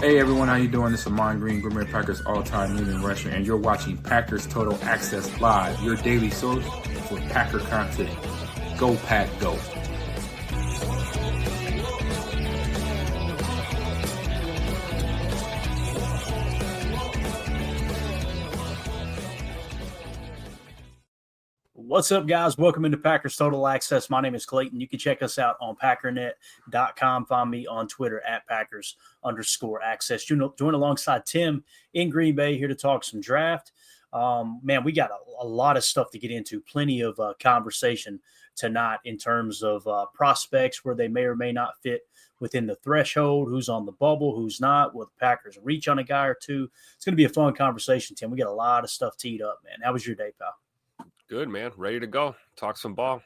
Hey everyone, how you doing? This is Amon Green, Gourmet Packers all-time leading rusher, and you're watching Packers Total Access Live, your daily source for Packer content. Go Pack, go! What's up, guys? Welcome into Packers Total Access. My name is Clayton. You can check us out on packernet.com. Find me on Twitter at Packers_access. Join alongside Tim in Green Bay here to talk some draft. Man, we got a lot of stuff to get into. Plenty of conversation tonight in terms of prospects where they may or may not fit within the threshold, who's on the bubble, who's not, will the Packers reach on a guy or two. It's going to be a fun conversation, Tim. We got a lot of stuff teed up, man. How was your day, pal? Good, man. Ready to go. Talk some ball.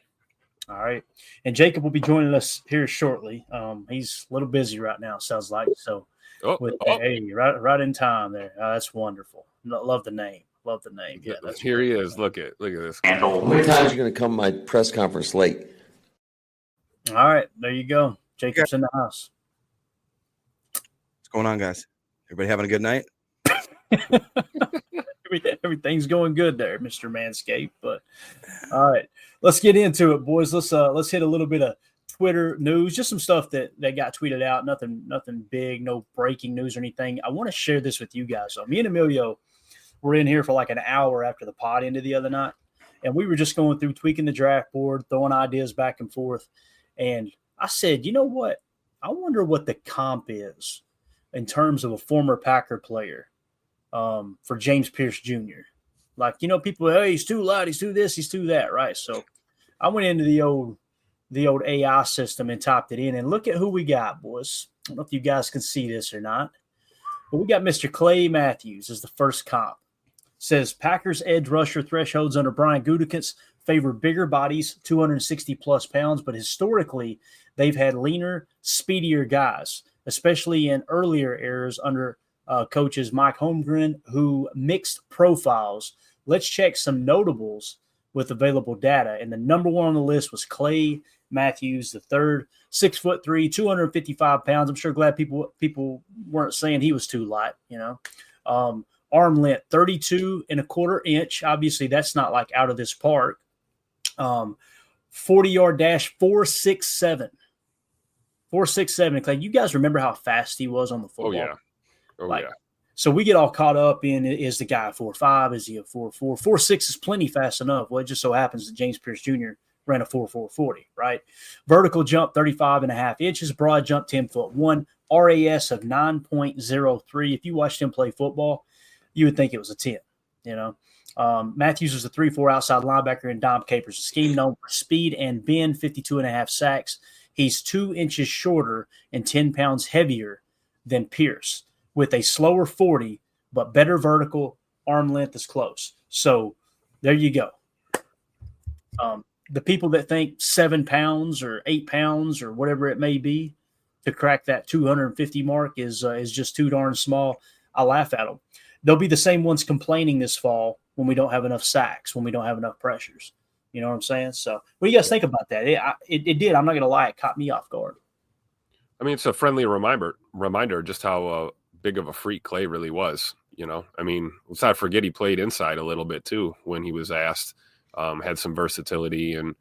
All right. And Jacob will be joining us here shortly. He's a little busy right now, sounds like. So, hey, right in time there. That's wonderful. Love the name. Love the name. Yeah, that's here he is. Look at this. How many times are you going to come to my press conference late? All right. There you go. Jacob's in the house. What's going on, guys? Everybody having a good night? Everything's going good there, Mr. Manscaped. But all right, let's get into it, boys. Let's hit a little bit of Twitter news, just some stuff that got tweeted out. Nothing big, no breaking news or anything. I want to share this with you guys. So me and Emilio were in here for like an hour after the pod ended the other night, and we were just going through tweaking the draft board, throwing ideas back and forth. And I said, you know what? I wonder what the comp is in terms of a former Packer player. For James Pearce Jr. Like, people, hey, he's too light, he's too this, he's too that, right? So I went into the old AI system and typed it in, and look at who we got, boys. I don't know if you guys can see this or not, but we got Mr. Clay Matthews as the first comp. Says Packers edge rusher thresholds under Brian Gutekunst favor bigger bodies, 260-plus pounds, but historically they've had leaner, speedier guys, especially in earlier eras under coaches Mike Holmgren, who mixed profiles. Let's check some notables with available data. And the number one on the list was Clay Matthews, the third, 6'3", 255 pounds. I'm sure glad people weren't saying he was too light, Arm length, 32 and a quarter inch. Obviously, that's not like out of this park. 40-yard dash, 4.67. 4.67. Clay, you guys remember how fast he was on the football? Oh, yeah. Yeah. So we get all caught up in, is the guy a 4.5? Is he a 4.4? 4.6 is plenty fast enough. Well, it just so happens that James Pearce Jr. ran a 4.440, right? Vertical jump, 35.5 inches. Broad jump, 10'1". RAS of 9.03. If you watched him play football, you would think it was a 10, Matthews was a 3-4 outside linebacker in Dom Capers' scheme, known for speed and bend, 52.5 sacks. He's 2 inches shorter and 10 pounds heavier than Pearce, with a slower 40, but better vertical. Arm length is close. So there you go. The people that think 7 pounds or 8 pounds or whatever it may be to crack that 250 mark is just too darn small, I laugh at them. They'll be the same ones complaining this fall when we don't have enough sacks, when we don't have enough pressures. You know what I'm saying? So what do you guys think about that? It did. I'm not going to lie. It caught me off guard. I mean, it's a friendly reminder just how big of a freak Clay really was. I mean, let's not forget he played inside a little bit too when he was asked. Had some versatility, and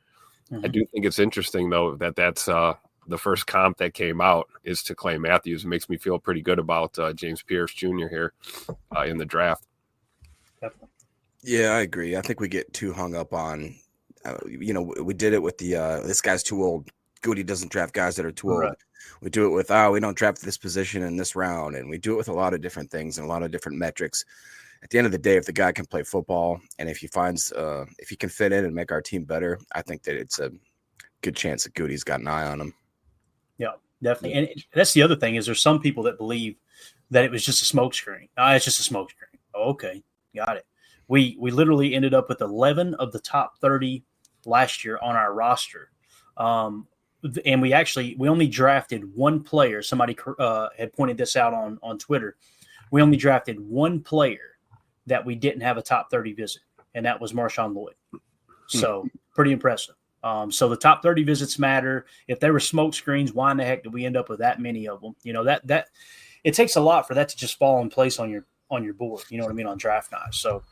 I do think it's interesting though that's the first comp that came out is to Clay Matthews. It makes me feel pretty good about James Pearce Jr. here in the draft. Definitely. Yeah, I agree. I think we get too hung up on, we did it with the this guy's too old. Goody doesn't draft guys that are too old. We do it with, we don't draft this position in this round. And we do it with a lot of different things and a lot of different metrics. At the end of the day, if the guy can play football and if he can fit in and make our team better, I think that it's a good chance that Goody's got an eye on him. Yeah, definitely. And that's the other thing is there's some people that believe that it was just a smokescreen. It's just a smokescreen. Oh, okay, got it. We literally ended up with 11 of the top 30 last year on our roster. And we only drafted one player. Somebody had pointed this out on Twitter. We only drafted one player that we didn't have a top 30 visit, and that was Marshawn Lloyd. So pretty impressive. So the top 30 visits matter. If there were smoke screens, why in the heck did we end up with that many of them? it takes a lot for that to just fall in place on your board. You know what I mean, on draft night. So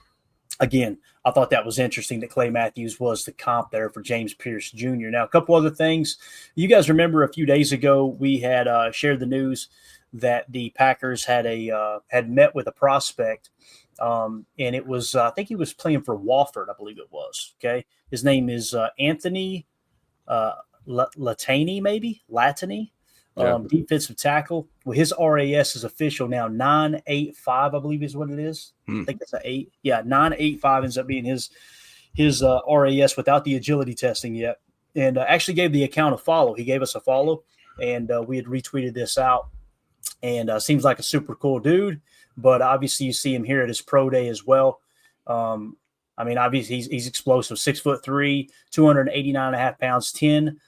again, I thought that was interesting that Clay Matthews was the comp there for James Pearce Jr. Now, a couple other things. You guys remember a few days ago we had shared the news that the Packers had met with a prospect, and it was I think he was playing for Wofford, I believe it was. Okay, his name is Anthony Latany, defensive tackle. Well, his RAS is official now, 985, I believe is what it is. I think it's an 8. Yeah, 985 ends up being his RAS without the agility testing yet. And actually gave the account a follow. He gave us a follow, and we had retweeted this out. And seems like a super cool dude. But obviously you see him here at his pro day as well. I mean, obviously he's explosive, 6'3", 289.5 pounds, 10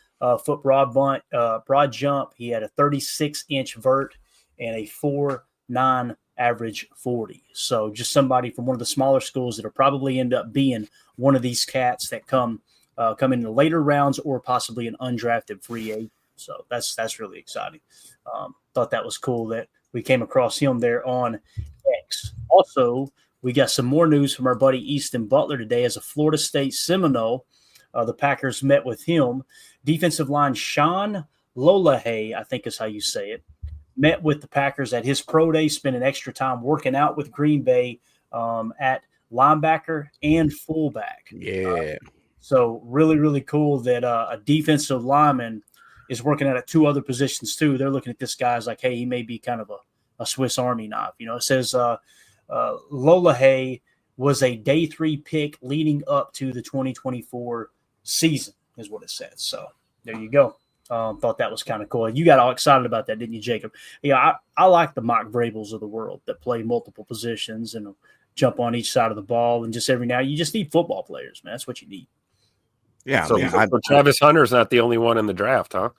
foot broad jump. He had a 36-inch vert and a 4.9 average 40. So just somebody from one of the smaller schools that'll probably end up being one of these cats that come in the later rounds or possibly an undrafted free agent. So that's really exciting. Thought that was cool that we came across him there on X. Also, we got some more news from our buddy Easton Butler today as a Florida State Seminole. The Packers met with him. Defensive line Sean Lolahay, I think is how you say it, met with the Packers at his pro day, spending extra time working out with Green Bay at linebacker and fullback. Yeah. So really, really cool that a defensive lineman is working at 2 other positions too. They're looking at this guy as like, hey, he may be kind of a Swiss Army knife. You know, it says Lolahay was a day 3 pick leading up to the 2024 season is what it says. So there you go. Thought that was kind of cool. You got all excited about that, didn't you, Jacob? Yeah, I like the Mike Vrabels of the world that play multiple positions and jump on each side of the ball. And just every now, you just need football players, man. That's what you need. Yeah. So, Travis Hunter's not the only one in the draft, huh?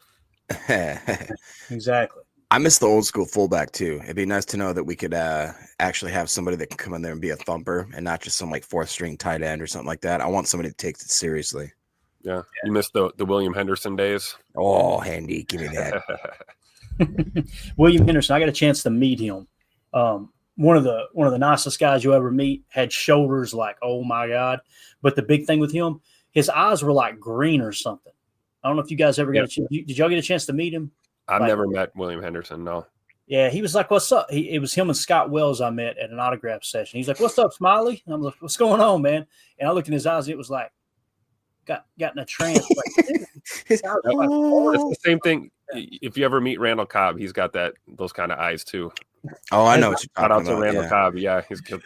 Exactly. I miss the old school fullback too. It'd be nice to know that we could actually have somebody that can come in there and be a thumper and not just some like 4th string tight end or something like that. I want somebody that takes it seriously. Yeah. You missed the William Henderson days. Oh, handy. Give me that. William Henderson, I got a chance to meet him. One of the nicest guys you'll ever meet. Had shoulders like, oh my God. But the big thing with him, his eyes were like green or something. I don't know if you guys ever got a chance. Did y'all get a chance to meet him? I've never met William Henderson, no. Yeah, he was like, what's up? It was him and Scott Wells I met at an autograph session. He's like, what's up, Smiley? And I'm like, what's going on, man? And I looked in his eyes, and it was like, got in a trance. Like, it's the same thing. If you ever meet Randall Cobb, he's got those kind of eyes too. Oh, I know what you're talking about. Shout out to Randall Cobb. Yeah, he's got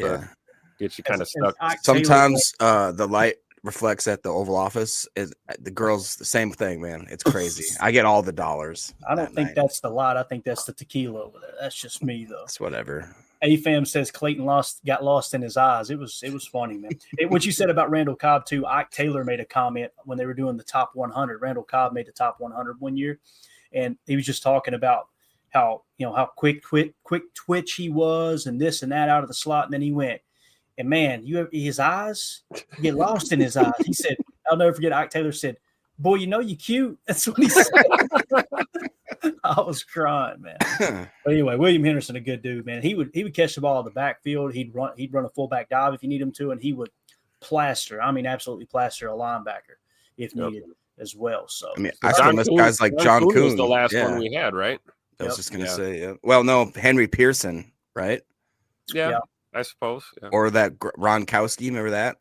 gets you kind of stuck. Sometimes the light reflects at the Oval Office. The girls, the same thing, man. It's crazy. I get all the dollars. I don't think that's the light. I think that's the tequila over there. That's just me, though. It's whatever. AFAM says Clayton got lost in his eyes. It was funny, man. What you said about Randall Cobb too. Ike Taylor made a comment when they were doing the top 100. Randall Cobb made the top 100 one year, and he was just talking about how quick twitch he was and this and that out of the slot, and then he went. And man, his eyes, you get lost in his eyes. He said, I'll never forget, Ike Taylor said, boy, you cute. That's what he said. I was crying, man. But anyway, William Henderson, a good dude, man. He would catch the ball in the backfield. He'd run a fullback dive if you need him to, and he would absolutely plaster a linebacker if needed as well. So I mean, I still miss guys like John Kuhn was the last one we had, right? I was just gonna say, yeah. Well, no, Henry Pearson, right? Yeah. I suppose. Yeah. Or that Gronkowski, remember that?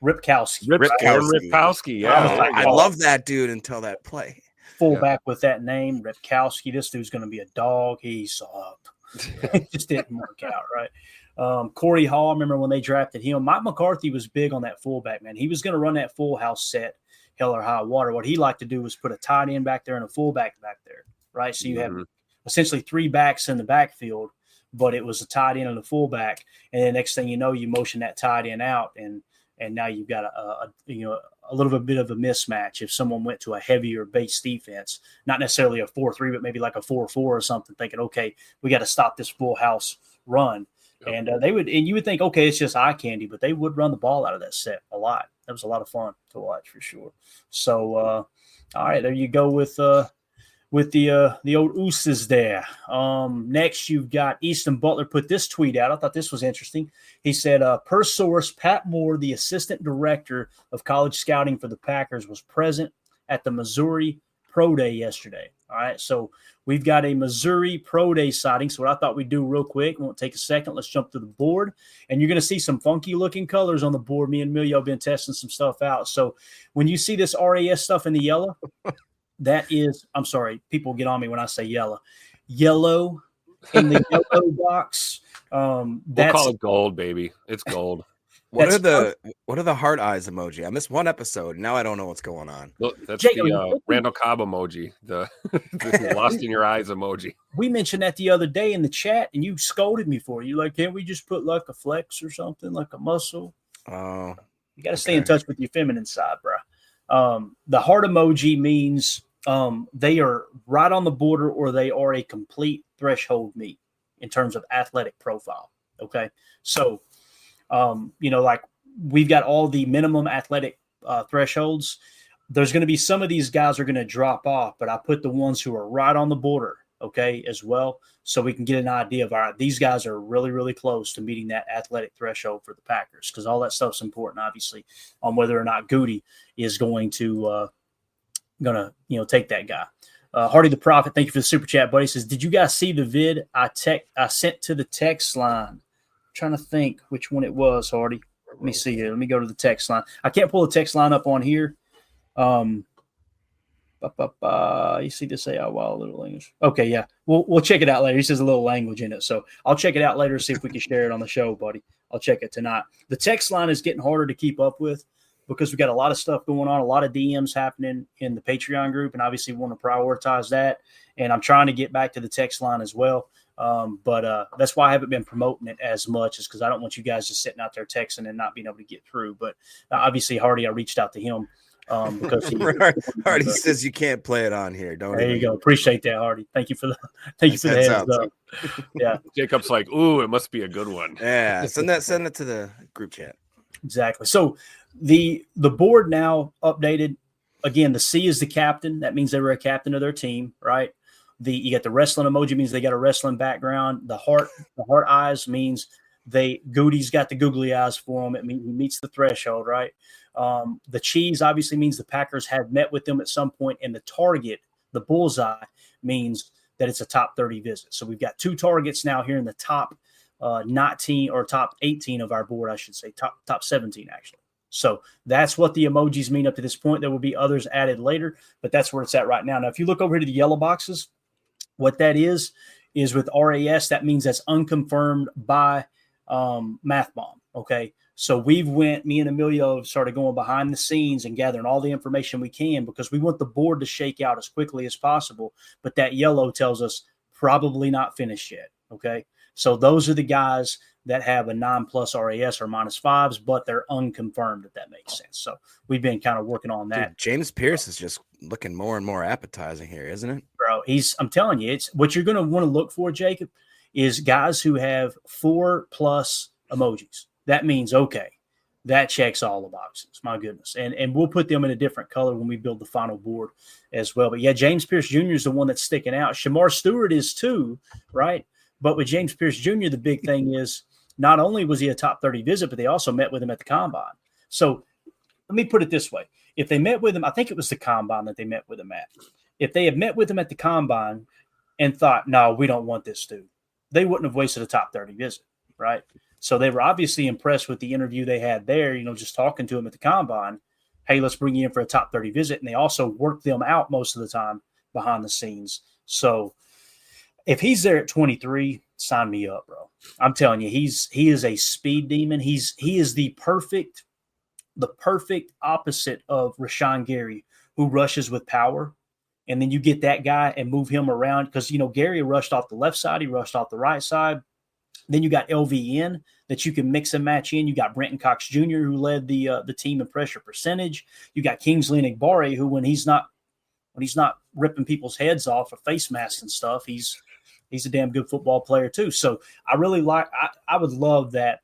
Ripkowski. Ripkowski, yeah. I love that dude until that play. Fullback with that name, Ripkowski. This dude's going to be a dog. He sucked. It just didn't work out, right? Corey Hall, remember when they drafted him? Mike McCarthy was big on that fullback, man. He was going to run that full house set, hell or high water. What he liked to do was put a tight end back there and a fullback back there, right? So you have essentially 3 backs in the backfield, but it was a tight end and a fullback. And then next thing you know, you motion that tight end out, and now you've got a little bit of a mismatch. If someone went to a heavier base defense, not necessarily a 4-3, but maybe like a 4-4 or something, thinking, okay, we got to stop this full house run. Yep. And you would think, okay, it's just eye candy, but they would run the ball out of that set a lot. That was a lot of fun to watch for sure. So, all right, there you go with with the old ooses there. Next, you've got Easton Butler put this tweet out. I thought this was interesting. He said, per source, Pat Moore, the assistant director of college scouting for the Packers, was present at the Missouri Pro Day yesterday. All right, so we've got a Missouri Pro Day sighting. So what I thought we'd do real quick, it won't take a second. Let's jump to the board. And you're going to see some funky looking colors on the board. Me and Emilio have been testing some stuff out. So when you see this RAS stuff in the yellow, that is, I'm sorry, people get on me when I say yellow in the yellow box. We'll call it gold, baby. It's gold. What are the heart eyes emoji? I missed one episode. Now I don't know what's going on. Look, that's the Randall Cobb emoji, the lost in your eyes emoji. We mentioned that the other day in the chat, and you scolded me for it. You're like, can't we just put like a flex or something, like a muscle? Oh, you got to stay in touch with your feminine side, bro. The heart emoji means they are right on the border, or they are a complete threshold meet in terms of athletic profile. Okay, so like we've got all the minimum athletic thresholds. There's going to be some of these guys are going to drop off, but I put the ones who are right on the border, okay, as well, so we can get an idea of, all right, these guys are really, really close to meeting that athletic threshold for the Packers, because all that stuff's important, obviously, on whether or not Goody is going to take that guy. Hardy the Prophet, thank you for the super chat, buddy. Says, did you guys see the vid I sent to the text line? Trying to think which one it was, Hardy. Let me see here. Let me go to the text line. I can't pull the text line up on here. You see this say a little English. Okay, yeah. We'll check it out later. He says a little language in it. So I'll check it out later, see if we can share it on the show, buddy. I'll check it tonight. The text line is getting harder to keep up with because we got a lot of stuff going on, a lot of DMs happening in the Patreon group, and obviously we want to prioritize that. And I'm trying to get back to the text line as well. But that's why I haven't been promoting it as much, is because I don't want you guys just sitting out there texting and not being able to get through. But obviously, Hardy, I reached out to him because Hardy says you can't play it on here. Don't. There you go. Appreciate that, Hardy. Thank you for the heads up. Yeah. Jacob's like, ooh, it must be a good one. Yeah. Send it to the group chat. Exactly. So the board now updated. Again, the C is the captain. That means they were a captain of their team, right? You got the wrestling emoji, means they got a wrestling background. The heart eyes means Goody's got the googly eyes for him. It means he meets the threshold, right? The cheese obviously means the Packers had met with them at some point, and the target, the bullseye, means that it's a top 30 visit. So we've got two targets now here in the top 19 or top 18 of our board, I should say, top 17 actually. So that's what the emojis mean up to this point. There will be others added later, but that's where it's at right now. Now, if you look over here to the yellow boxes, what that is with RAS, that means that's unconfirmed by Math Bomb. Okay. So me and Emilio started going behind the scenes and gathering all the information we can, because we want the board to shake out as quickly as possible. But that yellow tells us probably not finished yet. Okay. So those are the guys that have a 9+ RAS or -5s, but they're unconfirmed, if that makes sense. So we've been kind of working on that. Dude, James Pearce is just looking more and more appetizing here, isn't it? Bro, I'm telling you, it's what you're going to want to look for, Jacob, is guys who have 4+ emojis. That means, okay, that checks all the boxes. My goodness. And we'll put them in a different color when we build the final board as well. But yeah, James Pearce Jr. is the one that's sticking out. Shamar Stewart is too, right? But with James Pearce Jr., the big thing is not only was he a top 30 visit, but they also met with him at the combine. So let me put it this way. If they met with him, I think it was the combine that they met with him at. If they had met with him at the combine and thought, no, we don't want this dude, they wouldn't have wasted a top 30 visit, right? So they were obviously impressed with the interview they had there, just talking to him at the combine. Hey, let's bring you in for a top 30 visit. And they also worked them out most of the time behind the scenes. So if he's there at 23, sign me up, bro. I'm telling you, he is a speed demon. He is the perfect opposite of Rashawn Gary, who rushes with power. And then you get that guy and move him around, because Gary rushed off the left side, he rushed off the right side. Then you got LVN that you can mix and match in. You got Brenton Cox Jr., who led the team in pressure percentage. You got Kingsley Enagbare, who when he's not ripping people's heads off of face masks and stuff, he's a damn good football player too. So I really I would love that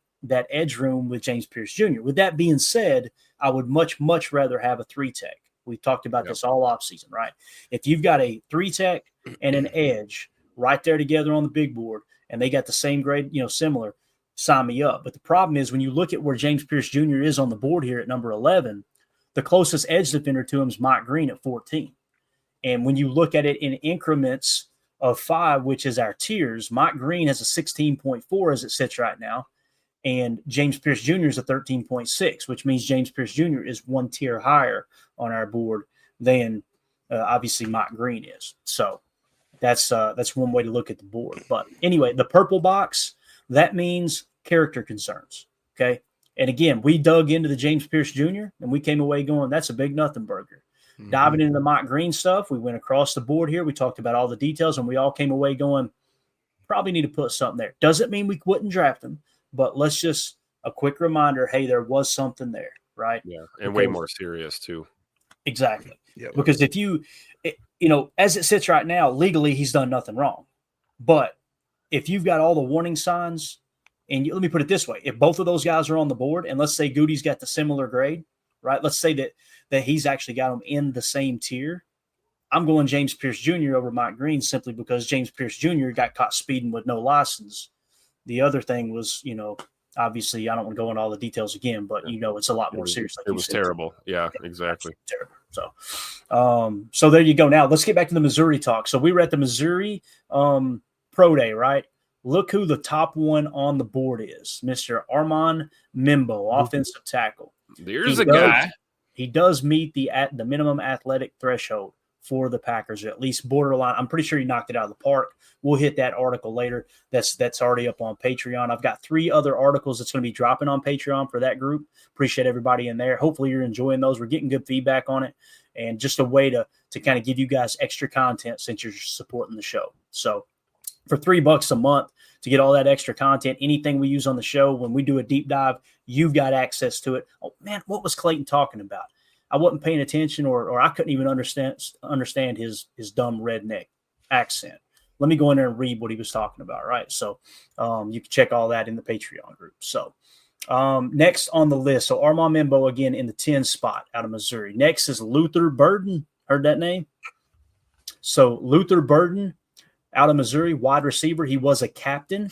edge room with James Pearce Jr. With that being said, I would much, much rather have a 3 tech. We've talked about this all offseason, right? If you've got a 3-tech and an edge right there together on the big board, and they got the same grade, similar, sign me up. But the problem is when you look at where James Pearce Jr. is on the board here at number 11, the closest edge defender to him is Mike Green at 14. And when you look at it in increments of 5, which is our tiers, Mike Green has a 16.4 as it sits right now, and James Pearce Jr. is a 13.6, which means James Pearce Jr. is 1 tier higher on our board than obviously Mike Green is. So that's one way to look at the board. But anyway, the purple box, that means character concerns, okay? And again, we dug into the James Pearce Jr., and we came away going, that's a big nothing burger. Mm-hmm. Diving into the Mike Green stuff, we went across the board here. We talked about all the details, and we all came away going, probably need to put something there. Doesn't mean we wouldn't draft him, but let's just a quick reminder, hey, there was something there, right? Yeah, and way more serious too. Exactly. Yep. Because if as it sits right now, legally he's done nothing wrong. But if you've got all the warning signs, and let me put it this way, if both of those guys are on the board, and let's say Goody's got the similar grade, right? Let's say that he's actually got them in the same tier. I'm going James Pearce Jr. over Mike Green simply because James Pearce Jr. got caught speeding with no license. The other thing was, obviously I don't want to go into all the details again, but it's a lot more serious. It was terrible. Yeah, exactly. Terrible. So there you go. Now let's get back to the Missouri talk. So we were at the Missouri Pro Day, right? Look who the top one on the board is, Mr. Armand Mimbo, offensive tackle. There's a guy. He does meet the minimum athletic threshold for the Packers, or at least borderline. I'm pretty sure he knocked it out of the park. We'll hit that article later. That's already up on Patreon. I've got 3 other articles that's going to be dropping on Patreon for that group. Appreciate everybody in there. Hopefully you're enjoying those. We're getting good feedback on it, and just a way to kind of give you guys extra content since you're supporting the show. So for $3 a month to get all that extra content, anything we use on the show, when we do a deep dive, you've got access to it. Oh man, what was Clayton talking about? I wasn't paying attention, or I couldn't even understand his dumb redneck accent. Let me go in there and read what he was talking about, right? So you can check all that in the Patreon group. So next on the list, so Armand Mimbo again in the 10 spot out of Missouri. Next is Luther Burden. Heard that name? So Luther Burden out of Missouri, wide receiver. He was a captain.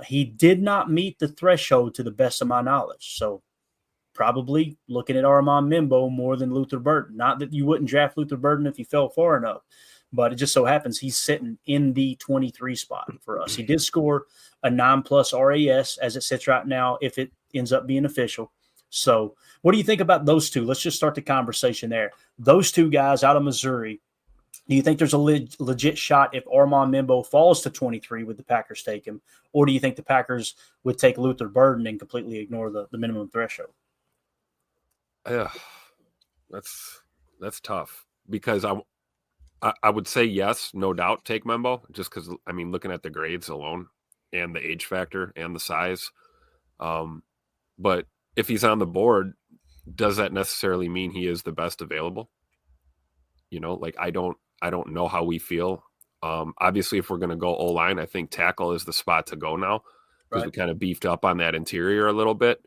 He did not meet the threshold to the best of my knowledge. So probably looking at Armand Mimbo more than Luther Burden. Not that you wouldn't draft Luther Burden if he fell far enough, but it just so happens he's sitting in the 23 spot for us. He did score a 9+ RAS as it sits right now if it ends up being official. So what do you think about those two? Let's just start the conversation there. Those two guys out of Missouri, do you think there's a legit shot if Armand Mimbo falls to 23 would the Packers take him? Or do you think the Packers would take Luther Burden and completely ignore the minimum threshold? Yeah, that's tough because I would say yes, no doubt, take Mimbo just because looking at the grades alone and the age factor and the size. But if he's on the board, does that necessarily mean he is the best available? I don't know how we feel. Obviously, if we're going to go O-line, I think tackle is the spot to go now because we kind of beefed up on that interior a little bit.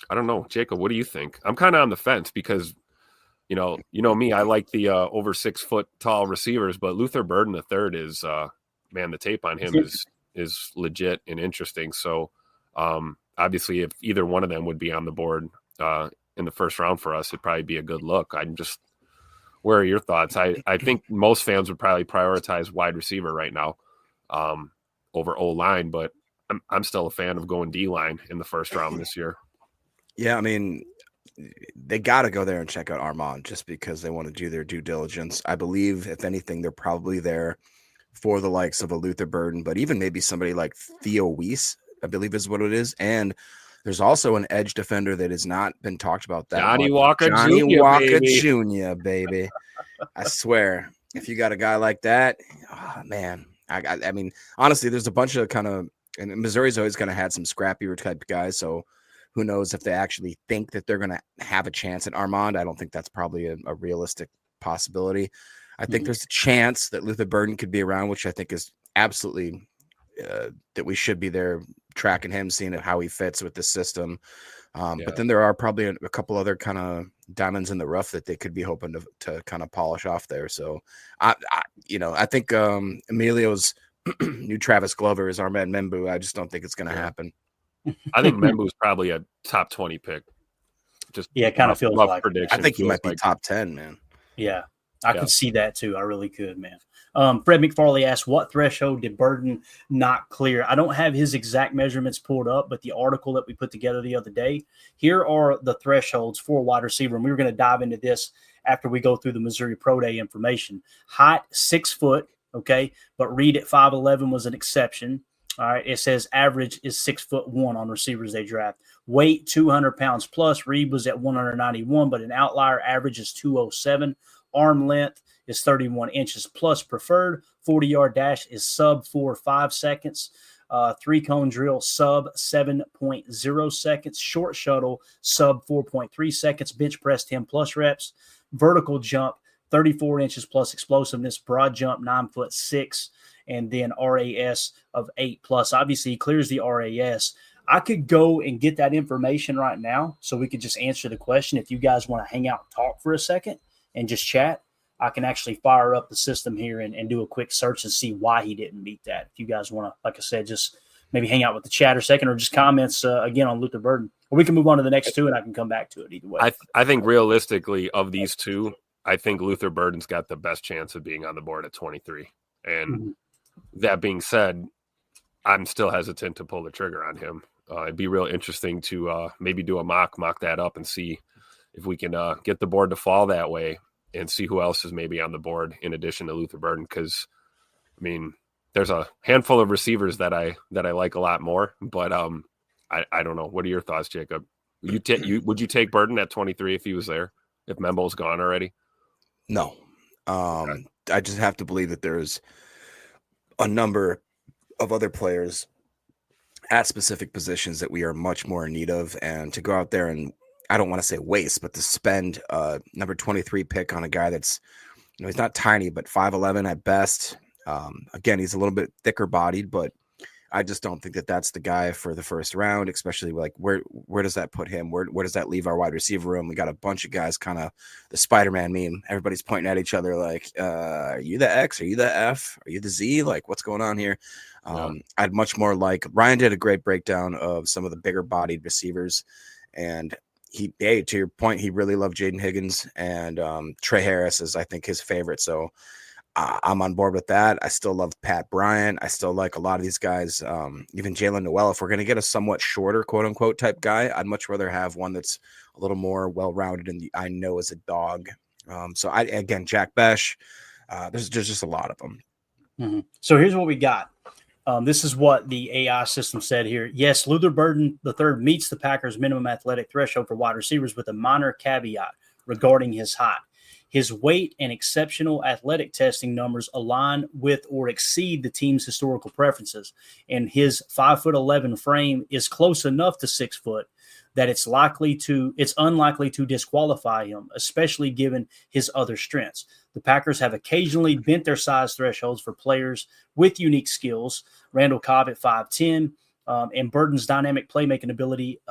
I don't know, Jacob, what do you think? I'm kind of on the fence because, you know me, I like the over 6 foot tall receivers, but Luther Burden III is, the tape on him is legit and interesting. So obviously if either one of them would be on the board in the first round for us, it'd probably be a good look. Where are your thoughts? I think most fans would probably prioritize wide receiver right now over O-line, but I'm still a fan of going D-line in the first round this year. Yeah, they got to go there and check out Armand just because they want to do their due diligence. I believe, if anything, they're probably there for the likes of a Luther Burden, but even maybe somebody like Theo Weiss, I believe is what it is. And there's also an edge defender that has not been talked about that Johnny much. Walker Johnny Jr., Walker baby. Jr., baby. I swear, if you got a guy like that, oh, man. I mean, honestly, there's a bunch of and Missouri's always kind of had some scrappier type guys, so who knows if they actually think that they're going to have a chance at Armand. I don't think that's probably a realistic possibility. I think there's a chance that Luther Burden could be around, which I think is absolutely that we should be there tracking him, seeing how he fits with the system. But then there are probably a couple other kind of diamonds in the rough that they could be hoping to kind of polish off there. So I think Emilio's new Travis Glover is our man Membu. I just don't think it's going to happen. I think Membu's probably a top 20 pick. Just it kind of feels like prediction. I think he might be top 10, man. Yeah, I could see that too. I really could, man. Fred McFarley asked, what threshold did Burden not clear? I don't have his exact measurements pulled up, but the article that we put together the other day, here are the thresholds for a wide receiver. And we were going to dive into this after we go through the Missouri Pro Day information. Height, 6 foot, okay, but Reed at 5'11" was an exception. All right, it says average is 6'1" on receivers they draft. Weight, 200 pounds plus. Reed was at 191, but an outlier average is 207. Arm length is 31 inches plus preferred. 40-yard dash is sub 4.5 seconds. 3-cone drill, sub 7.0 seconds. Short shuttle, sub 4.3 seconds. Bench press, 10 plus reps. Vertical jump, 34 inches plus explosiveness. Broad jump, 9'6", and then RAS of 8 plus. Obviously, he clears the RAS. I could go and get that information right now so we could just answer the question. If you guys want to hang out and talk for a second and just chat, I can actually fire up the system here and do a quick search and see why he didn't meet that. If you guys want to, like I said, just maybe hang out with the chat or second, or just comments again on Luther Burden. Or we can move on to the next two, and I can come back to it either way. I think realistically of these two, I think Luther Burden's got the best chance of being on the board at 23. And that being said, I'm still hesitant to pull the trigger on him. It'd be real interesting to maybe do a mock that up and see if we can get the board to fall that way and see who else is maybe on the board in addition to Luther Burden. Because, I mean, there's a handful of receivers that I like a lot more, but I don't know. What are your thoughts, Jacob? Would you take Burden at 23 if he was there, if Membo's gone already? No. I just have to believe that there's a number of other players at specific positions that we are much more in need of, and to go out there and, I don't want to say waste, but to spend number 23 pick on a guy that's, he's not tiny, but 5'11" at best. Again, he's a little bit thicker bodied, but I just don't think that that's the guy for the first round, especially like where does that put him? Where does that leave our wide receiver room? We got a bunch of guys, kind of the Spider-Man meme. Everybody's pointing at each other like, are you the X? Are you the F? Are you the Z? Like, what's going on here? I'd much more like, Ryan did a great breakdown of some of the bigger bodied receivers, and to your point, he really loved Jaden Higgins, and Trey Harris is, I think, his favorite. So I'm on board with that. I still love Pat Bryant. I still like a lot of these guys, even Jalen Noel. If we're going to get a somewhat shorter, quote unquote, type guy, I'd much rather have one that's a little more well-rounded and I know as a dog. So Jack Besh, there's just a lot of them. Mm-hmm. So here's what we got. This is what the AI system said here. Yes, Luther Burden III meets the Packers' minimum athletic threshold for wide receivers with a minor caveat regarding his height. His weight and exceptional athletic testing numbers align with or exceed the team's historical preferences, and his 5'11" frame is close enough to 6 foot that it's unlikely to disqualify him, especially given his other strengths. The Packers have occasionally bent their size thresholds for players with unique skills. Randall Cobb at 5'10", and Burden's dynamic playmaking ability,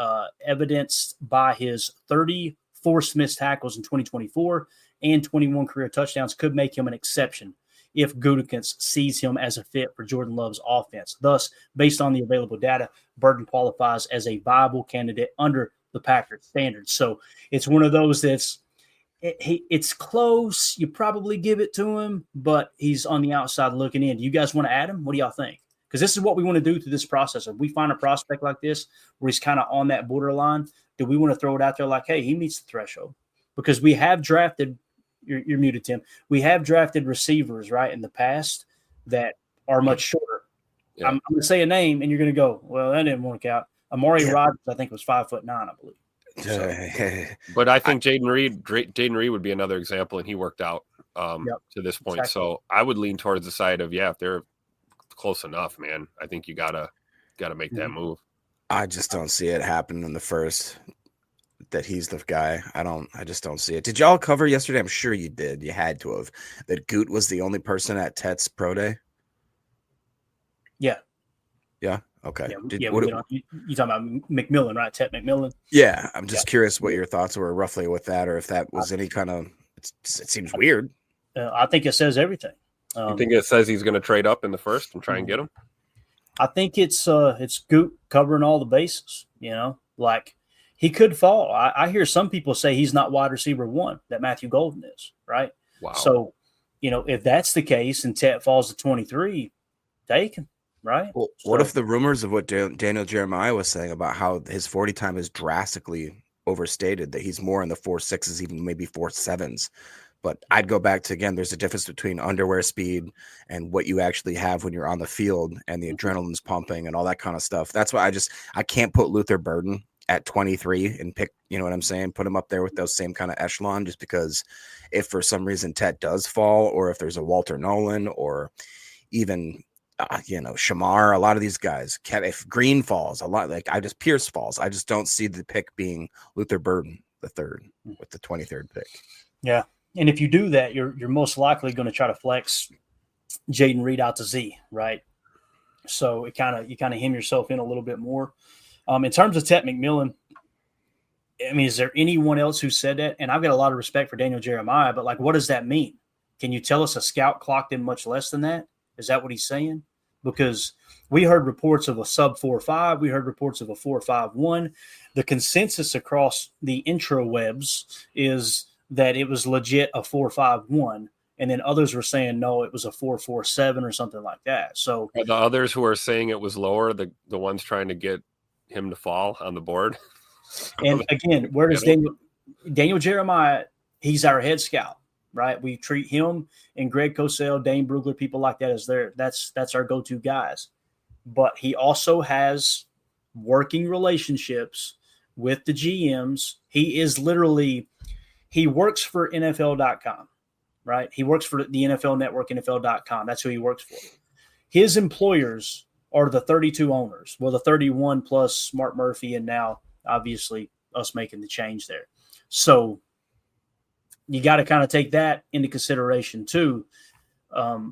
evidenced by his 30 forced missed tackles in 2024 and 21 career touchdowns, could make him an exception if Gutekunst sees him as a fit for Jordan Love's offense. Thus, based on the available data, Burden qualifies as a viable candidate under the Packers standards. So it's one of those it's close. You probably give it to him, but he's on the outside looking in. Do you guys want to add him? What do y'all think? Because this is what we want to do through this process. If we find a prospect like this where he's kind of on that borderline, do we want to throw it out there like, hey, he meets the threshold? Because we have drafted – you're muted, Tim. We have drafted receivers, right, in the past that are much shorter. Yeah. I'm going to say a name, and you're going to go, well, that didn't work out. Amari Rodgers, I think, was 5'9", I believe. So, but I think Jaden Reed would be another example, and he worked out to this point. Exactly. So I would lean towards the side of, if they're close enough, man, I think you gotta make that move. I just don't see it happening in the first. That he's the guy. I just don't see it. Did y'all cover yesterday? I'm sure you did. You had to have. That Goot was the only person at Tet's Pro Day. Yeah. Yeah. Okay. Yeah, you talking about McMillan, right? Ted McMillan. Yeah, I'm just curious what your thoughts were roughly with that, or if that was any kind of. It seems weird. I think it says everything. You think it says he's going to trade up in the first and try and get him? I think it's Goot covering all the bases. Like he could fall. I hear some people say he's not wide receiver 1, that Matthew Golden is, right? Wow. So, if that's the case and Tet falls to 23, take him, right? Well, what if the rumors of what Daniel Jeremiah was saying about how his 40 time is drastically overstated, that he's more in the 4.6s, even maybe 4.7s? But I'd go back to, again, there's a difference between underwear speed and what you actually have when you're on the field, and the adrenaline's pumping and all that kind of stuff. That's why I can't put Luther Burden at 23 and pick, you know what I'm saying? Put him up there with those same kind of echelon, just because if for some reason Tet does fall, or if there's a Walter Nolan, or even, Shamar, a lot of these guys, if Green falls, Pearce falls, I just don't see the pick being Luther Burden, the third, with the 23rd pick. Yeah. And if you do that, you're most likely going to try to flex Jaden Reed out to Z, right? So you kind of hem yourself in a little bit more. In terms of Tet McMillan, I mean, is there anyone else who said that? And I've got a lot of respect for Daniel Jeremiah, but what does that mean? Can you tell us a scout clocked in much less than that? Is that what he's saying? Because we heard reports of a sub 4.5. We heard reports of a 4.51. The consensus across the intrawebs is that it was legit a 4.51, and then others were saying no, it was a 4.47 or something like that. So are the others who are saying it was lower, the ones trying to get him to fall on the board? And again, where does Daniel Jeremiah? He's our head scout, right? We treat him and Greg Cosell, Dane Brugler, people like that as that's our go-to guys. But he also has working relationships with the GMs. He works for NFL.com, right? He works for the NFL Network, NFL.com. That's who he works for. His employers are the 32 owners. Well, the 31 plus Mark Murphy, and now obviously us making the change there. So you got to kind of take that into consideration too.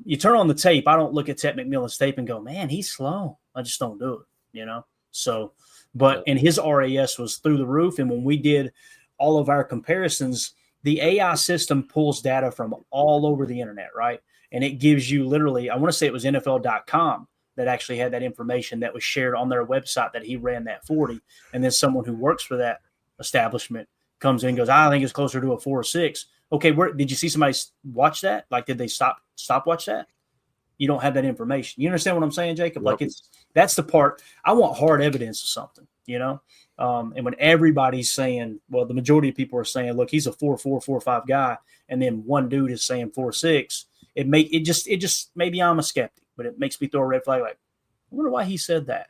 You turn on the tape. I don't look at Tet McMillan's tape and go, man, he's slow. I just don't do it, So, and his RAS was through the roof. And when we did all of our comparisons, the AI system pulls data from all over the internet, right? And it gives you literally, I want to say it was NFL.com that actually had that information that was shared on their website that he ran that 40. And then someone who works for that establishment comes in and goes, I think it's closer to a 4.6. Okay, where did you see somebody watch that? Did they stop watch that? You don't have that information. You understand what I'm saying, Jacob? Yep. That's the part. I want hard evidence of something, and when everybody's saying, well, the majority of people are saying, look, he's a 4.4, 4.5 guy, and then one dude is saying 4.6, it just maybe I'm a skeptic, but it makes me throw a red flag. I wonder why he said that,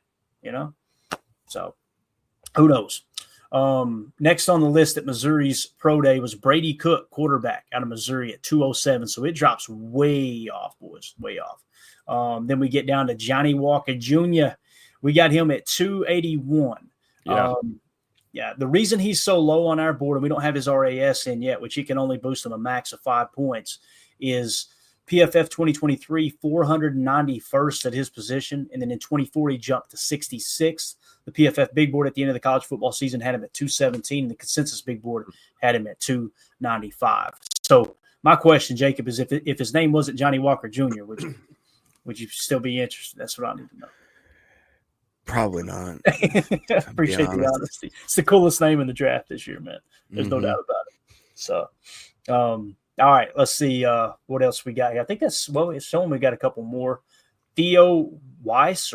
So who knows? Next on the list at Missouri's Pro Day was Brady Cook, quarterback out of Missouri at 207. So it drops way off, boys, way off. Then we get down to Johnny Walker Jr. We got him at 281. Yeah. The reason he's so low on our board, and we don't have his RAS in yet, which he can only boost him a max of 5 points, is PFF 2023, 491st at his position. And then in 24, he jumped to 66th. The PFF big board at the end of the college football season had him at 217. And the consensus big board had him at 295. So my question, Jacob, is if his name wasn't Johnny Walker Jr., would you still be interested? That's what I need to know. Probably not. Appreciate the honesty. It's the coolest name in the draft this year, man. There's no doubt about it. So, all right, let's see what else we got here. I think it's showing we got a couple more. Theo Weiss,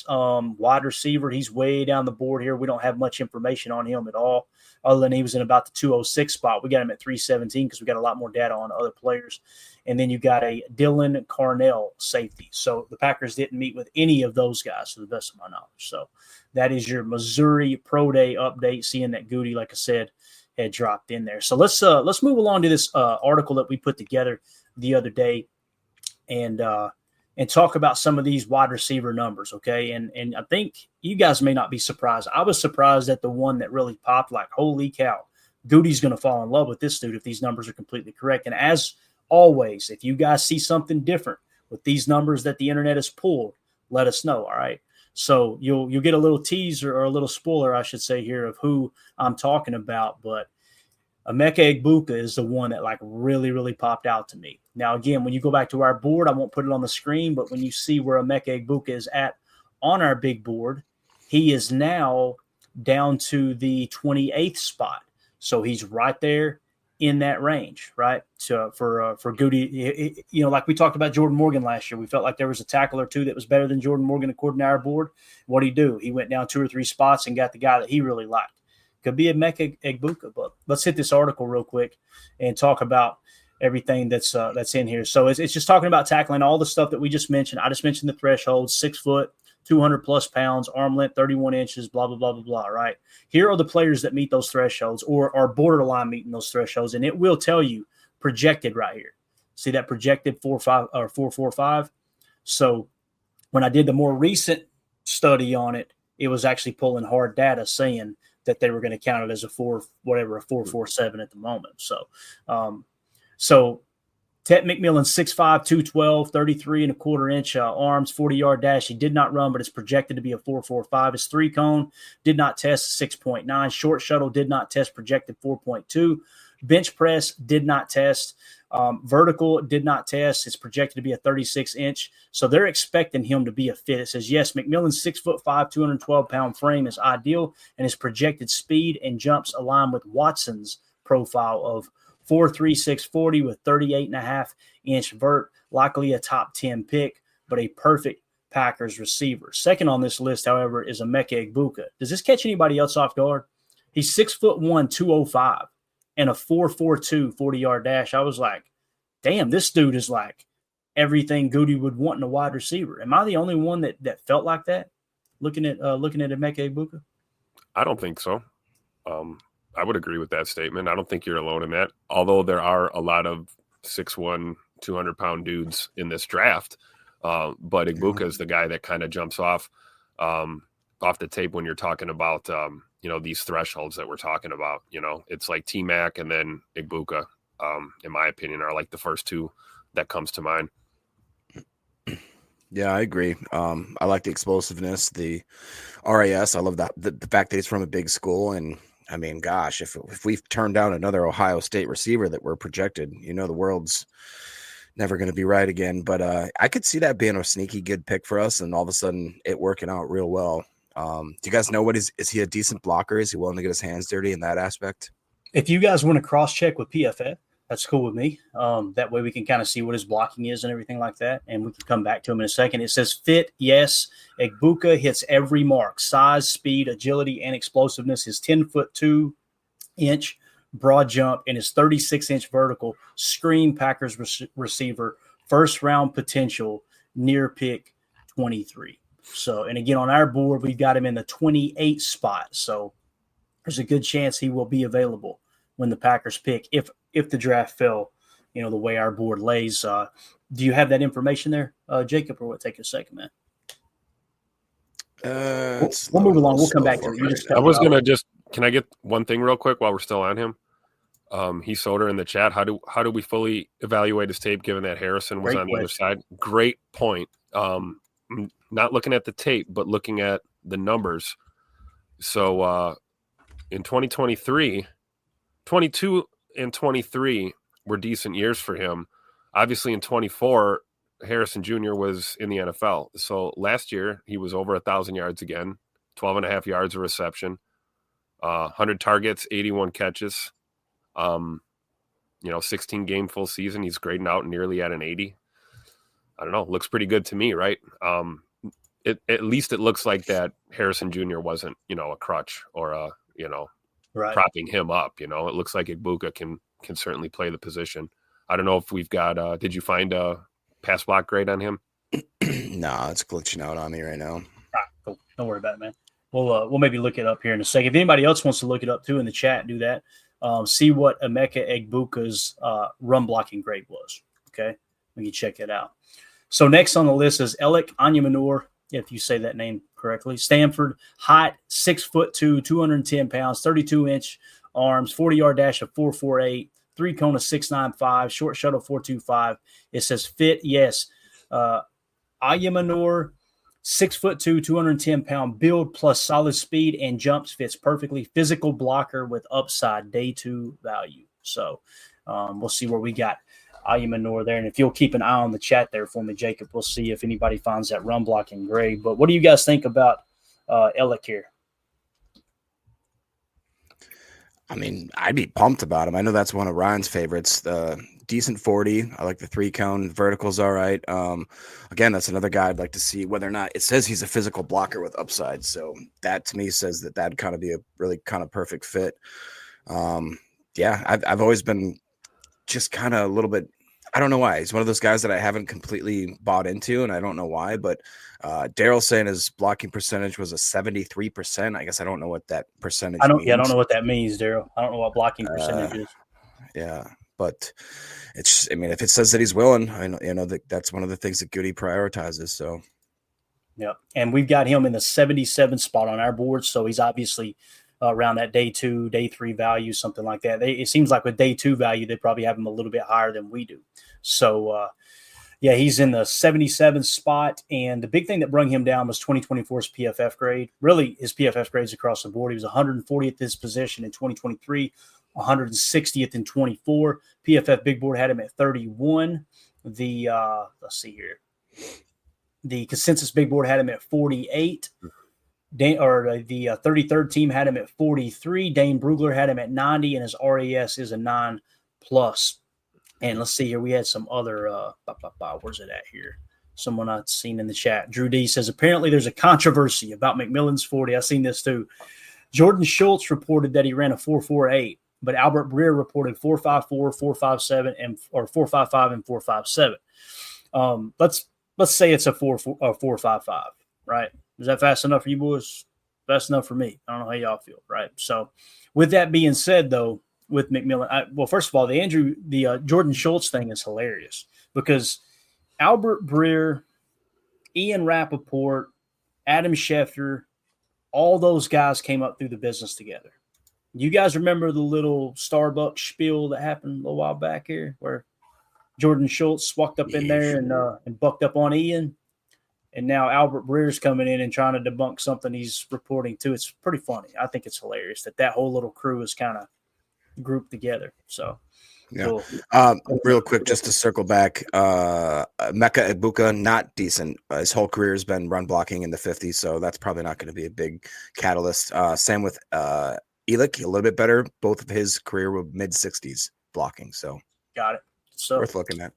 wide receiver. He's way down the board here. We don't have much information on him at all, other than he was in about the 206 spot. We got him at 317 because we got a lot more data on other players. And then you got a Dylan Carnell safety. So the Packers didn't meet with any of those guys, to the best of my knowledge. So that is your Missouri Pro Day update, seeing that Goody, like I said, had dropped in there. So let's move along to this article that we put together the other day and talk about some of these wide receiver numbers, okay? And I think you guys may not be surprised. I was surprised at the one that really popped, like, holy cow, Goody's going to fall in love with this dude if these numbers are completely correct. And as always, if you guys see something different with these numbers that the internet has pulled, let us know, all right? So you'll get a little teaser or a little spoiler, I should say, here of who I'm talking about. But Emeka Egbuka is the one that like really, really popped out to me. Now, again, when you go back to our board, I won't put it on the screen, but when you see where Emeka Egbuka is at on our big board, he is now down to the 28th spot. So he's right there in that range, right? So for Goody, like we talked about Jordan Morgan last year, we felt like there was a tackle or two that was better than Jordan Morgan according to our board. What'd he do? He went down 2 or 3 spots and got the guy that he really liked. Could be Emeka Egbuka, but let's hit this article real quick and talk about everything that's in here. So it's just talking about tackling all the stuff that we just mentioned. I just mentioned the threshold: 6 foot, 200 plus pounds, arm length 31 inches, blah, blah, blah, blah, blah, right? Here are the players that meet those thresholds or are borderline meeting those thresholds, and it will tell you projected right here. See that projected 4.5 or 4.45? So when I did the more recent study on it, it was actually pulling hard data saying that they were going to count it as a 4.47 at the moment. So Ted McMillan, 6'5", 212, 33 and a quarter inch arms, 40-yard dash. He did not run, but it's projected to be a 4.45. His 3-cone did not test, 6.9. Short shuttle did not test, projected 4.2. Bench press did not test. Vertical did not test. It's projected to be a 36-inch. So they're expecting him to be a fit. It says, yes, McMillan's 6'5", 212-pound frame is ideal, and his projected speed and jumps align with Watson's profile of 4.3, 640 with 38.5-inch vert, likely a top 10 pick, but a perfect Packers receiver. Second on this list, however, is Emeka Egbuka. Does this catch anybody else off guard? He's 6'1", 205, and a 4.42 40-yard dash. I was like, damn, this dude is like everything Goody would want in a wide receiver. Am I the only one that felt like that? Looking at Emeka Egbuka? I don't think so. I would agree with that statement. I don't think you're alone in that. Although there are a lot of 6'1", 200-pound dudes in this draft, but Egbuka is the guy that kind of jumps off the tape when you're talking about these thresholds that we're talking about. It's like T-Mac and then Egbuka, in my opinion, are like the first two that comes to mind. Yeah, I agree. I like the explosiveness, the RAS. I love that the fact that he's from a big school. And I mean, gosh, if we've turned down another Ohio State receiver that we're projected, the world's never going to be right again. But I could see that being a sneaky good pick for us, and all of a sudden it working out real well. Do you guys know is he a decent blocker? Is he willing to get his hands dirty in that aspect? If you guys want to cross-check with PFF, that's cool with me. That way we can kind of see what his blocking is and everything like that, and we can come back to him in a second. It says fit, yes. Egbuka hits every mark: size, speed, agility, and explosiveness. His 10'2" broad jump and his 36-inch vertical scream Packers receiver, first-round potential, near pick 23. So, and again, on our board, we've got him in the 28th spot. So there's a good chance he will be available when the Packers pick, if the draft fell, the way our board lays. Do you have that information there, Jacob, or what? Take a second, man. We'll move along. We'll come back to it. I was going to can I get one thing real quick while we're still on him? Heath Soder in the chat. How do we fully evaluate his tape given that Harrison was on the other side? Great point. Not looking at the tape, but looking at the numbers. So in 2023, 22 and 23 were decent years for him. Obviously in 24, Harrison Jr. was in the NFL. So last year he was over 1,000 yards again, 12.5 yards of reception, 100 targets, 81 catches, 16 game full season. He's grading out nearly at an 80. I don't know. Looks pretty good to me, right? At least it looks like that Harrison Jr. wasn't, a crutch or right, propping him up. It looks like Egbuka can certainly play the position. I don't know if we've got. Did you find a pass block grade on him? No, it's glitching out on me right now. All right, cool. Don't worry about it, man. We'll maybe look it up here in a second. If anybody else wants to look it up too in the chat, do that. See what Emeka Egbuka's run blocking grade was. Okay, we can check it out. So next on the list is Alec Onyemanor, if you say that name correctly. Stanford, height 6'2", 210 pounds, 32-inch arms, 40-yard dash of 4.48, 3-cone of 6.95, short shuttle 4.25. It says fit, yes. Onyemanor 6'2", 210-pound build plus solid speed and jumps, fits perfectly. Physical blocker with upside, day 2 value. So we'll see where we got Ayumanor there. And if you'll keep an eye on the chat there for me, Jacob, we'll see if anybody finds that run blocking grade. But what do you guys think about Ellick here? I mean, I'd be pumped about him. I know that's one of Ryan's favorites. Decent 40. I like the 3-cone. Vertical's all right. Again, that's another guy I'd like to see whether or not it says he's a physical blocker with upside. So that to me says that that'd kind of be a really kind of perfect fit. I've always been just kind of a little bit, I don't know why. He's one of those guys that I haven't completely bought into, and I don't know why, but Daryl saying his blocking percentage was a 73%. I guess I don't know what that percentage means. I don't know what that means, Daryl. I don't know what blocking percentage is. Yeah, but it's, I mean, if it says that he's willing, I know that's one of the things that Goody prioritizes. So, yeah, and we've got him in the 77 spot on our board, so he's obviously around that day 2, day 3 value, something like that. It seems like with day 2 value, they probably have him a little bit higher than we do. So, he's in the 77 spot. And the big thing that brought him down was 2024's PFF grade. Really, his PFF grades across the board. He was 140th his position in 2023, 160th in 24. PFF Big Board had him at 31. The let's see here. The consensus Big Board had him at 48. The 33rd team had him at 43. Dane Brugler had him at 90, and his RAS is a 9+. And let's see here. We had some other where's it at here? Someone I've seen in the chat. Drew D says, apparently there's a controversy about McMillan's 40. I've seen this too. Jordan Schultz reported that he ran a 4.48, but Albert Breer reported 4.54, 4.57, or 4.55 and 4.57. Let's say it's a 4.55, right? Is that fast enough for you boys? Fast enough for me. I don't know how y'all feel, right? So with that being said, though, with McMillan, first of all, the Jordan Schultz thing is hilarious because Albert Breer, Ian Rappaport, Adam Schefter, all those guys came up through the business together. You guys remember the little Starbucks spiel that happened a little while back here where Jordan Schultz walked up in there and bucked up on Ian? And now Albert Breer's coming in and trying to debunk something he's reporting to. It's pretty funny. I think it's hilarious that whole little crew is kind of grouped together. So, yeah. Cool. Real quick, just to circle back, Mecca Ibuka, not decent. His whole career has been run blocking in the 50s, so that's probably not going to be a big catalyst. Same with Elick, a little bit better. Both of his career were mid-60s blocking, so got it. So worth looking at.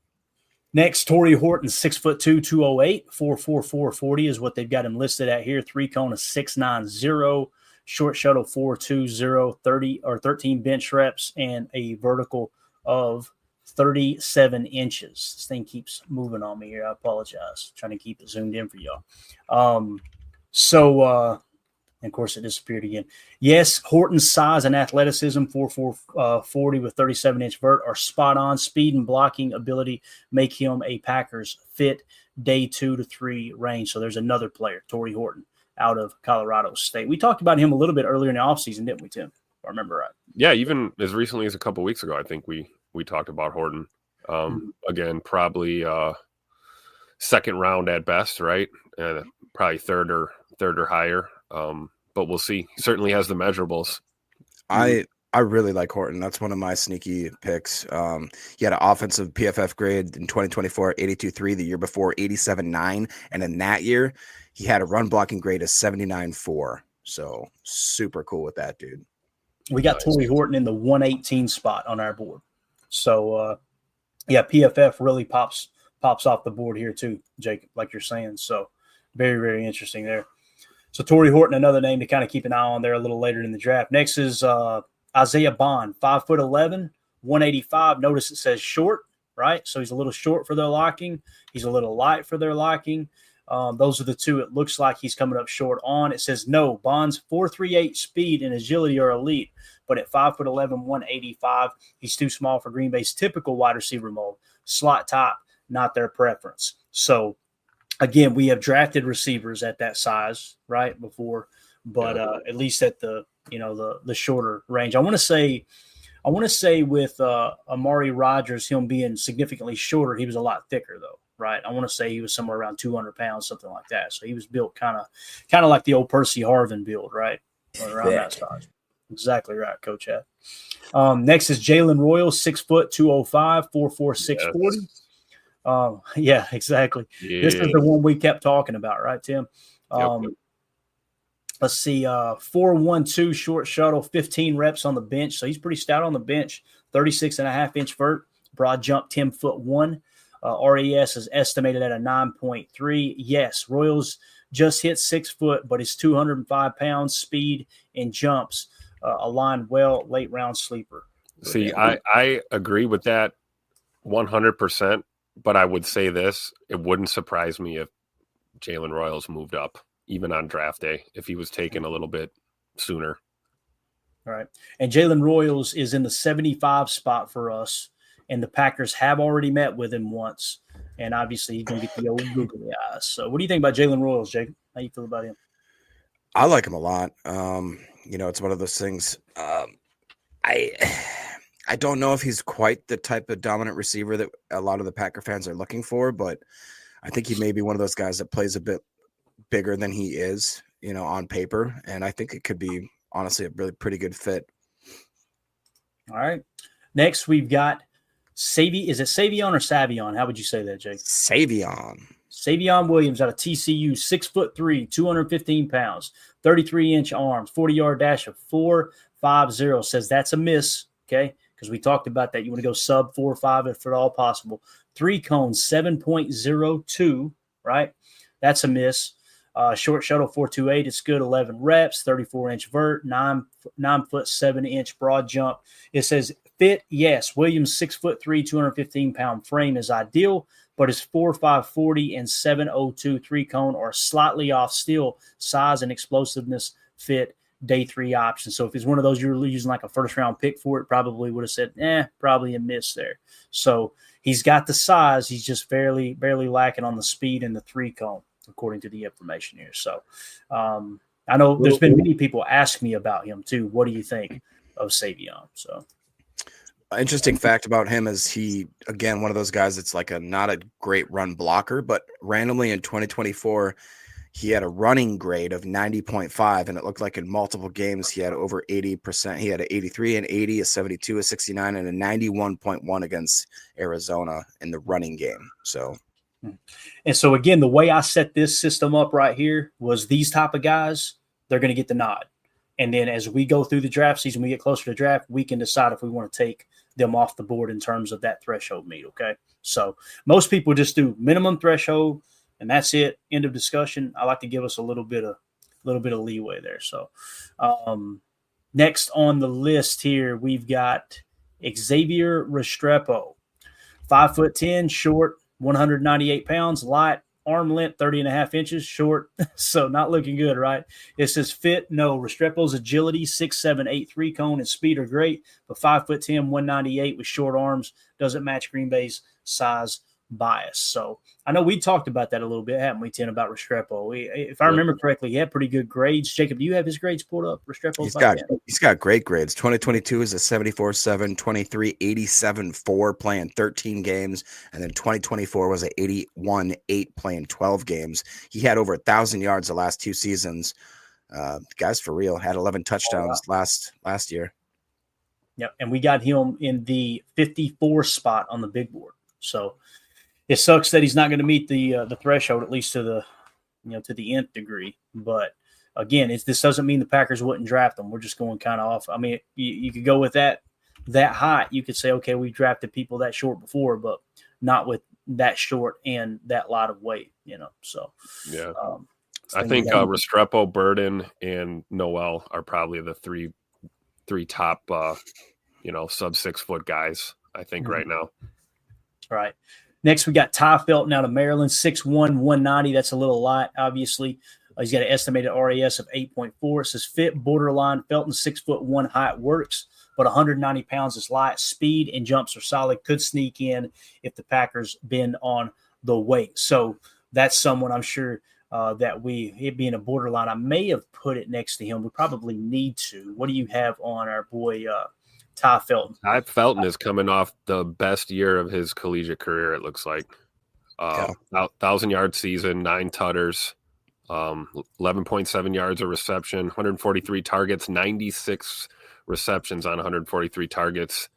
Next, Torrey Horton, 6'2", 208, 4.44 40 is what they've got him listed at here. 3-cone of 6.90, short shuttle 4.20, 30 or 13 bench reps, and a vertical of 37 inches. This thing keeps moving on me here. I apologize. Trying to keep it zoomed in for y'all. And of course, it disappeared again. Yes, Horton's size and athleticism, 4.4 40 with 37-inch vert, are spot on. Speed and blocking ability make him a Packers fit day 2 to 3 range. So there's another player, Torrey Horton, out of Colorado State. We talked about him a little bit earlier in the offseason, didn't we, Tim? If I remember right. Yeah, even as recently as a couple weeks ago, I think we talked about Horton. Again, probably second round at best, right? Probably third or higher. But we'll see. He certainly has the measurables. I really like Horton. That's one of my sneaky picks. He had an offensive PFF grade in 2024, 82.3. The year before, 87.9. And in that year, he had a run blocking grade of 79.4. So super cool with that, dude. We got Torrey Horton in the 118 spot on our board. So, PFF really pops off the board here too, Jacob, like you're saying. So very, very interesting there. So Torrey Horton, another name to kind of keep an eye on there a little later in the draft. Next is Isaiah Bond, 5'11", 185. Notice it says short, right? So he's a little short for their liking. He's a little light for their liking. Those are the two it looks like he's coming up short on. It says no, Bond's 4.38 speed and agility are elite, but at 5'11", 185, he's too small for Green Bay's typical wide receiver mold. Slot top, not their preference. So again, we have drafted receivers at that size, right, before, but at least at the shorter range. I want to say with Amari Rodgers, him being significantly shorter, he was a lot thicker though, right? I want to say he was somewhere around 200 pounds, something like that. So he was built kind of like the old Percy Harvin build, right? Around that size. Exactly right, Coach F. Next is Jalen Royal, 6 foot 205, 4'4", 640. Yeah, exactly. Yeah. This is the one we kept talking about, right, Tim? Yep. Let's see, 4-1-2 short shuttle, 15 reps on the bench. So he's pretty stout on the bench, 36.5-inch vert, broad jump, 10'1". RES is estimated at a 9.3. Yes, Royals just hit 6 foot, but his 205 pounds, speed and jumps align well, late round sleeper. See, I agree with that 100%, but I would say this, it wouldn't surprise me if Jalen Royals moved up, even on draft day, if he was taken a little bit sooner. All right. And Jalen Royals is in the 75 spot for us, and the Packers have already met with him once, and obviously he's going to get the old googly eyes. So what do you think about Jalen Royals, Jacob? How you feel about him? I like him a lot. It's one of those things. I don't know if he's quite the type of dominant receiver that a lot of the Packer fans are looking for, but I think he may be one of those guys that plays a bit bigger than he is, on paper. And I think it could be, honestly, a really pretty good fit. All right. Next, we've got Is it Savion or Savion? How would you say that, Jake? Savion Williams out of TCU, 6'3", 215 pounds, 33-inch arms, 40-yard dash of 4.50. Says that's a miss, okay? Because we talked about that. You want to go sub 4.5 if at all possible. 3 cones, 7.02, right? That's a miss. Short shuttle 4.28. It's good. 11 reps, 34-inch vert, 9 foot 7-inch broad jump. It says fit, yes. Williams 6'3", 215-pound frame is ideal, but his 4.5 40 and 7.02 3 cone are slightly off. Still, size and explosiveness fit day 3 option. So if it's one of those you're using like a first round pick for, it probably would have said, probably a miss there. So he's got the size. He's just barely lacking on the speed and the 3 cone, according to the information here. So I know there's been many people ask me about him too. What do you think of Savion? So interesting fact about him is he, again, one of those guys that's like not a great run blocker, but randomly in 2024, he had a running grade of 90.5, and it looked like in multiple games he had over 80%. He had an 83 and 80, a 72, a 69, and a 91.1 against Arizona in the running game. And so, again, the way I set this system up right here was these type of guys, they're going to get the nod. And then as we go through the draft season, we get closer to draft, we can decide if we want to take them off the board in terms of that threshold meet, okay? So most people just do minimum threshold, and that's it. End of discussion. I like to give us a little bit of leeway there. So next on the list here, we've got Xavier Restrepo, 5'10", short, 198 pounds, light, arm length, 30.5 inches, short. So not looking good, right? It says fit, no. Restrepo's agility, 6'7", 8'3" cone, and speed are great, but 5'10", 198 with short arms doesn't match Green Bay's size bias. So I know we talked about that a little bit, haven't we, Tim, about Restrepo? If I remember correctly, he had pretty good grades. Jacob, do you have his grades pulled up? Restrepo's he's got great grades. 2022 is a 74.7, 23 87.4 playing 13 games, and then 2024 was a 81.8 playing 12 games. He had over 1,000 yards the last 2 seasons. Guys, for real, had 11 touchdowns last year. Yeah, and we got him in the 54 spot on the big board. So it sucks that he's not going to meet the threshold, at least to the nth degree. But again, this doesn't mean the Packers wouldn't draft him. We're just going kind of off. I mean, you could go with that height. You could say, okay, we've drafted people that short before, but not with that short and that light of weight. So yeah, I think Restrepo, Burden, and Noel are probably the three top sub 6 foot guys. I think right now. All right. Next, we got Ty Felton out of Maryland, 6'1", 190. That's a little light, obviously. He's got an estimated RAS of 8.4. It says fit, borderline. Felton, 6'1", height works, but 190 pounds is light. Speed and jumps are solid. Could sneak in if the Packers bend on the weight. So that's someone I'm sure that it being a borderline, I may have put it next to him. We probably need to. What do you have on our boy Ty Felton? Ty Felton is coming off the best year of his collegiate career, it looks like. 1,000-yard season, 9 tutters, 11.7 yards a reception, 143 targets, 96 receptions on 143 targets.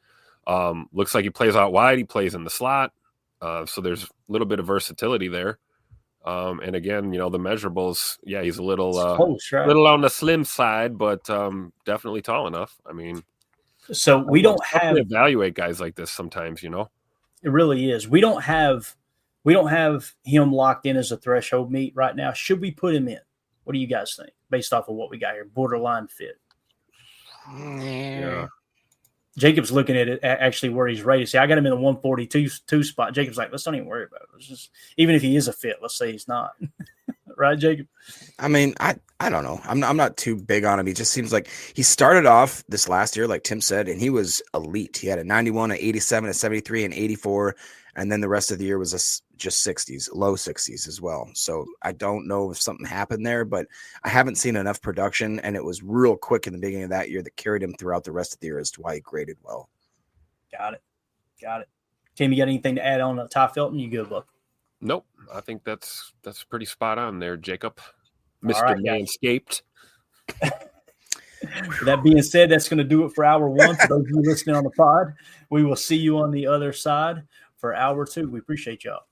Looks like he plays out wide. He plays in the slot. So there's a little bit of versatility there. And again, the measurables, yeah, he's a little little on the slim side, but definitely tall enough. I mean, so we don't have to evaluate guys like this sometimes, It really is. We don't have him locked in as a threshold meet right now. Should we put him in? What do you guys think based off of what we got here? Borderline fit. Yeah. Jacob's looking at it actually where he's rated. See, I got him in the 142 spot. Jacob's like, let's don't even worry about it. Let's just, even if he is a fit, let's say he's not. Right, Jacob? I mean, I don't know. I'm not too big on him. He just seems like he started off this last year, like Tim said, and he was elite. He had a 91, an 87, a 73, and 84, and then the rest of the year was just 60s, low 60s as well. So I don't know if something happened there, but I haven't seen enough production, and it was real quick in the beginning of that year that carried him throughout the rest of the year as to why he graded well. Got it. Tim, you got anything to add on Ty Felton? You good, bud? Nope. I think that's pretty spot on there, Jacob. All Mr. right, Manscaped. That being said, that's going to do it for hour one. For those of you listening on the pod, we will see you on the other side for hour two. We appreciate y'all.